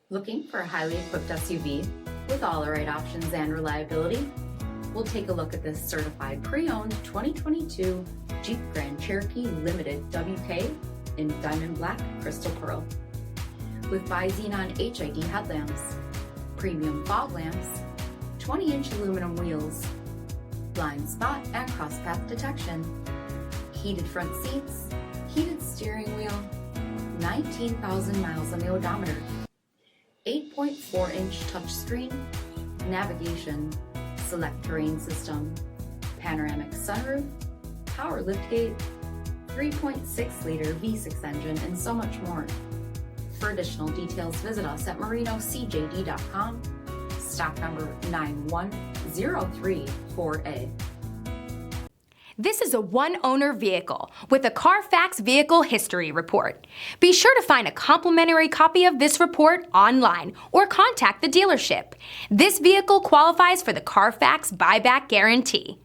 Looking for a highly equipped SUV with all the right options and reliability? We'll take a look at this certified pre-owned 2022 Jeep Grand Cherokee Limited WK in Diamond Black Crystal Pearl. With BI-XENON HID headlamps, premium fog lamps, 20-inch aluminum wheels, blind spot and cross-path detection, heated front seats, heated steering wheel, 19,000 miles on the odometer, 8.4-inch touchscreen, navigation, select terrain system, panoramic sunroof, power liftgate, 3.6-liter V6 engine, and so much more. For additional details, visit us at marinocjd.com, stock number 91034A. This is a one-owner vehicle with a CARFAX Vehicle History Report. Be sure to find a complimentary copy of this report online or contact the dealership. This vehicle qualifies for the CARFAX Buyback Guarantee.